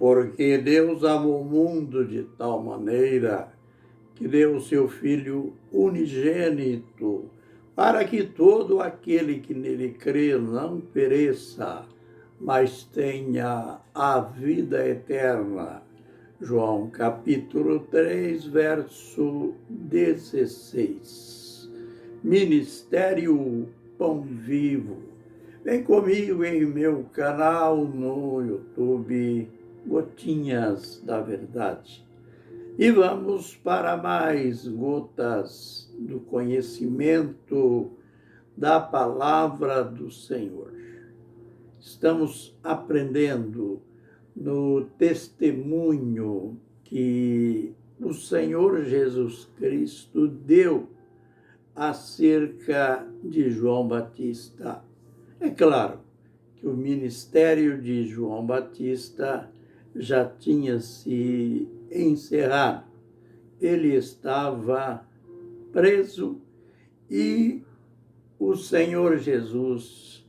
Porque Deus amou o mundo de tal maneira que deu o seu Filho unigênito, para que todo aquele que nele crê não pereça, mas tenha a vida eterna. João capítulo 3, verso 16. Ministério Pão Vivo. Vem comigo em meu canal no YouTube, Gotinhas da Verdade. E vamos para mais gotas do conhecimento da palavra do Senhor. Estamos aprendendo no testemunho que o Senhor Jesus Cristo deu acerca de João Batista. É claro que o ministério de João Batista já tinha se encerrado. Ele estava preso e o Senhor Jesus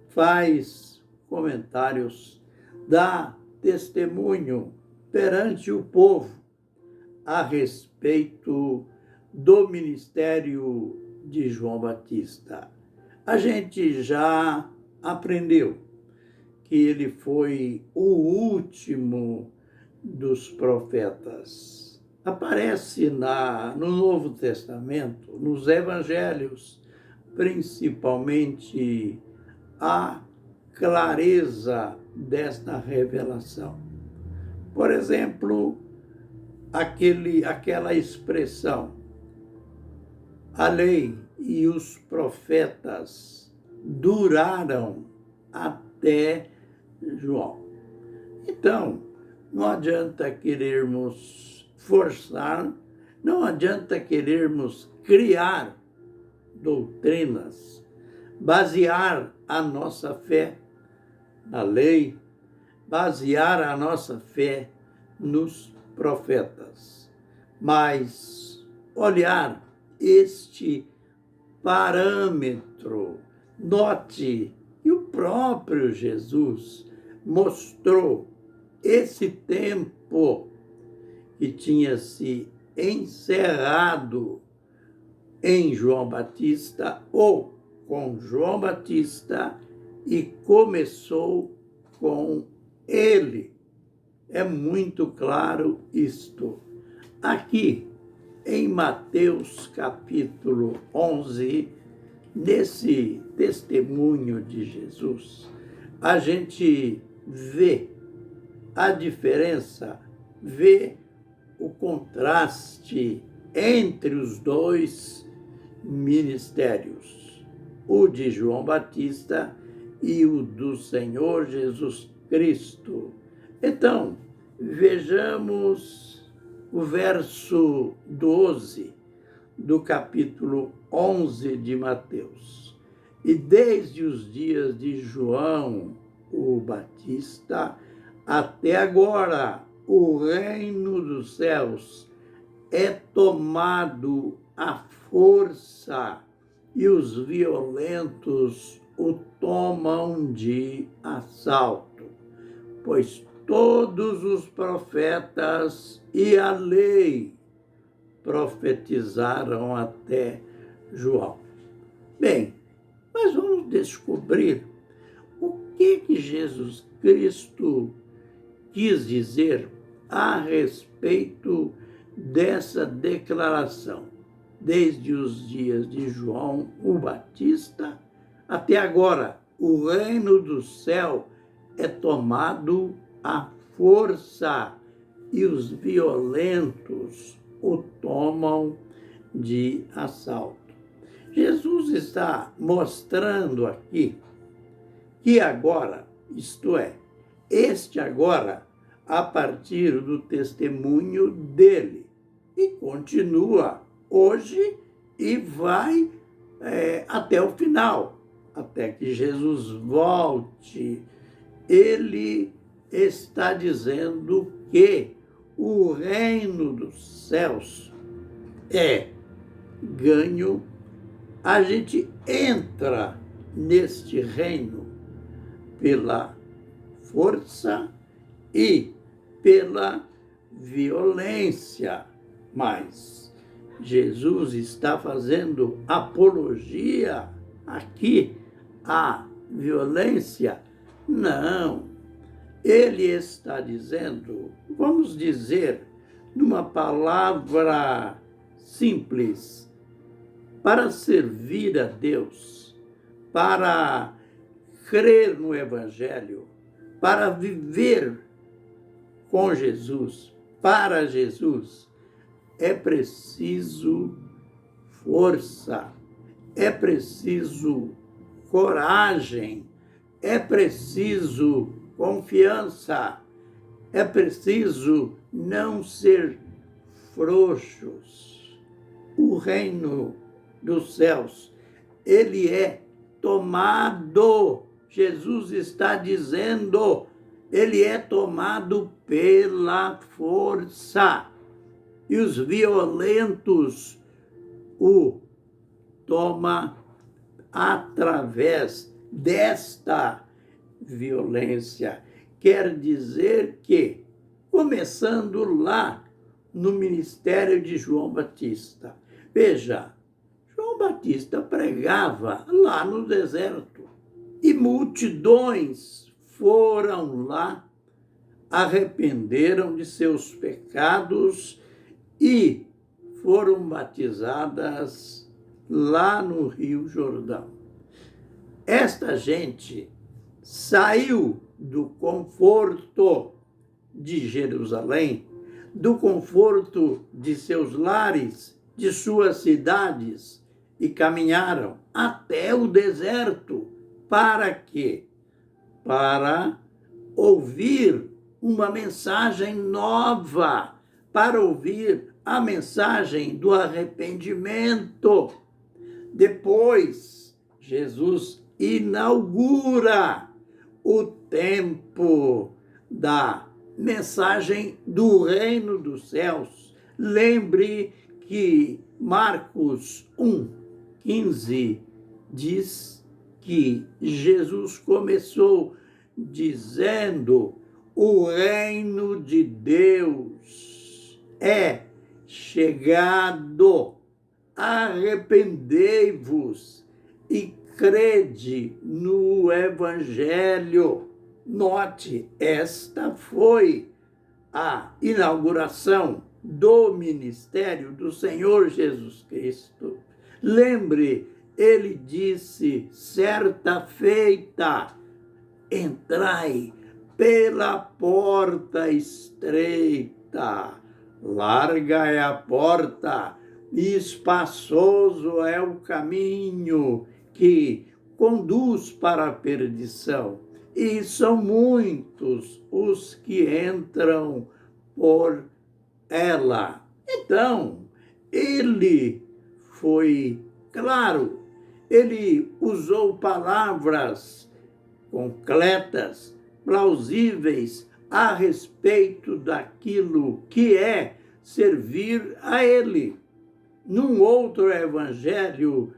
faz comentários, dá testemunho perante o povo a respeito do ministério de João Batista. A gente já aprendeu que ele foi o último dos profetas. Aparece no Novo Testamento, nos Evangelhos, principalmente a clareza desta revelação. Por exemplo, aquela expressão, a lei e os profetas duraram até João. Então, não adianta querermos forçar, não adianta querermos criar doutrinas, basear a nossa fé na lei, basear a nossa fé nos profetas, mas olhar este parâmetro. Note que o próprio Jesus mostrou esse tempo que tinha se encerrado em João Batista ou com João Batista e começou com ele. É muito claro isto. Aqui em Mateus capítulo 11, nesse testemunho de Jesus, a gente vê a diferença, vê o contraste entre os dois ministérios, o de João Batista e o do Senhor Jesus Cristo. Então, vejamos o verso 12 do capítulo 11 de Mateus. E desde os dias de João o Batista até agora, o reino dos céus é tomado à força e os violentos o tomam de assalto, pois todos os profetas e a lei profetizaram até João. Bem, mas vamos descobrir o que Jesus Cristo quis dizer a respeito dessa declaração. Desde os dias de João o Batista até agora, o reino do céu é tomado à força e os violentos o tomam de assalto. Jesus está mostrando aqui que agora, isto é, este agora, a partir do testemunho dele, e continua hoje e vai até o final, até que Jesus volte. Ele está dizendo que o reino dos céus é ganho. A gente entra neste reino pela força e pela violência. Mas Jesus está fazendo apologia aqui à violência? Não. Ele está dizendo, vamos dizer, numa palavra simples, para servir a Deus, para crer no Evangelho, para viver com Jesus, para Jesus, é preciso força, é preciso coragem, é preciso confiança, é preciso não ser frouxos. O reino dos céus, ele é tomado, Jesus está dizendo, ele é tomado pela força. E os violentos o tomam através desta violência. Quer dizer que, começando lá no ministério de João Batista, veja, João Batista pregava lá no deserto e multidões foram lá, arrependeram de seus pecados e foram batizadas lá no Rio Jordão. Esta gente saiu do conforto de Jerusalém, do conforto de seus lares, de suas cidades, e caminharam até o deserto. Para quê? Para ouvir uma mensagem nova, para ouvir a mensagem do arrependimento. Depois, Jesus inaugura o tempo da mensagem do reino dos céus. Lembre que Marcos 1:15 diz que Jesus começou dizendo: o reino de Deus é chegado, arrependei-vos e crede no Evangelho. Note, esta foi a inauguração do ministério do Senhor Jesus Cristo. Lembre, ele disse, certa feita, entrai pela porta estreita, larga é a porta, e espaçoso é o caminho que conduz para a perdição, e são muitos os que entram por ela. Então, ele foi claro, ele usou palavras concretas, plausíveis a respeito daquilo que é servir a ele. Num outro evangelho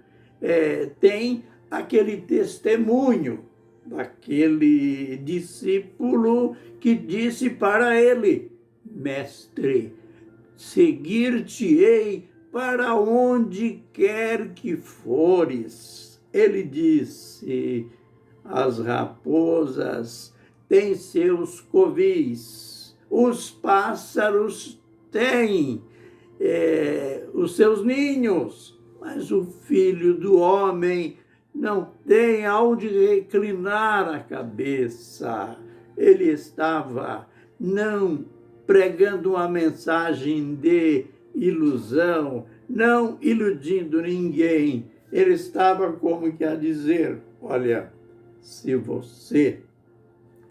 tem aquele testemunho daquele discípulo que disse para ele: mestre, seguir-te-ei para onde quer que fores. Ele disse: as raposas têm seus covis, os pássaros têm os seus ninhos, mas o filho do homem não tem aonde reclinar a cabeça. Ele estava não pregando uma mensagem de ilusão, não iludindo ninguém. Ele estava como que a dizer: olha, se você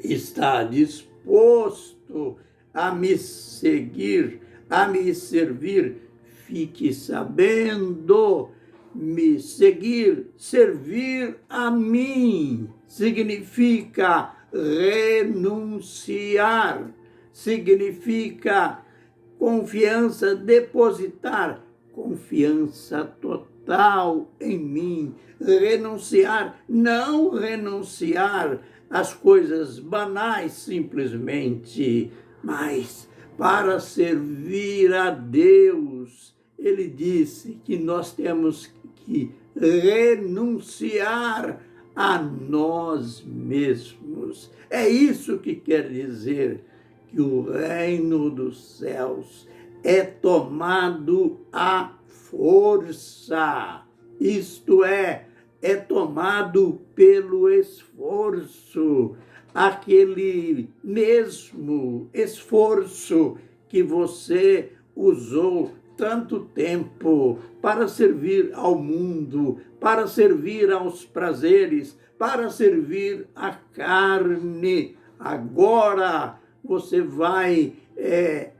está disposto a me seguir, a me servir, fique sabendo, me seguir, servir a mim, significa renunciar, significa confiança, depositar confiança total em mim, renunciar, não renunciar às coisas banais simplesmente, Mas para servir a Deus, ele disse que nós temos que renunciar a nós mesmos. É isso que quer dizer que o reino dos céus é tomado à força. Isto é tomado pelo esforço, aquele mesmo esforço que você usou tanto tempo para servir ao mundo, para servir aos prazeres, para servir à carne. Agora você vai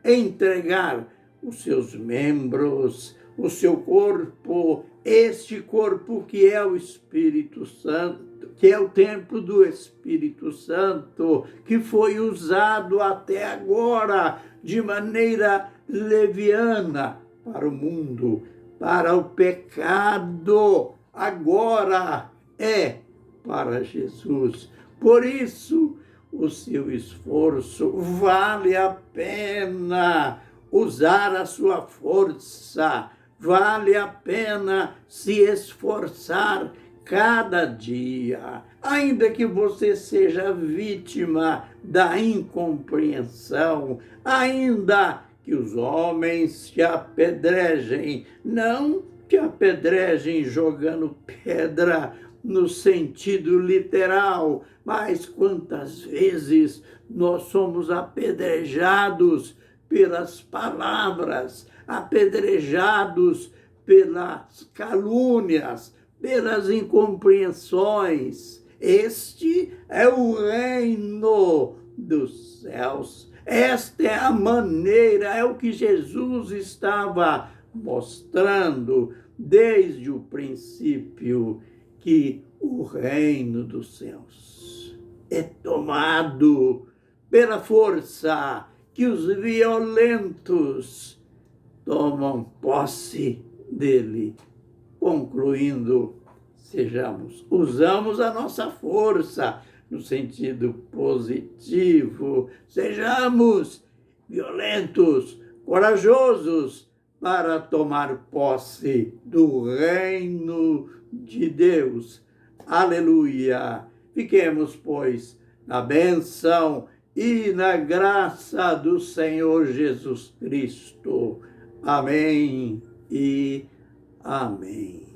entregar os seus membros, o seu corpo, este corpo que é o Espírito Santo, que é o templo do Espírito Santo, que foi usado até agora de maneira leviana para o mundo, para o pecado, agora é para Jesus. Por isso, o seu esforço vale a pena usar a sua força, vale a pena se esforçar cada dia, ainda que você seja vítima da incompreensão, ainda que os homens te apedrejem, não te apedrejem jogando pedra no sentido literal, mas quantas vezes nós somos apedrejados pelas palavras, apedrejados pelas calúnias, pelas incompreensões. Este é o reino dos céus. Esta é a maneira, é o que Jesus estava mostrando desde o princípio, que o reino dos céus é tomado pela força, que os violentos tomam posse dele. Concluindo, usamos a nossa força no sentido positivo, sejamos violentos, corajosos para tomar posse do reino de Deus. Aleluia! Fiquemos, pois, na bênção e na graça do Senhor Jesus Cristo. Amém e amém.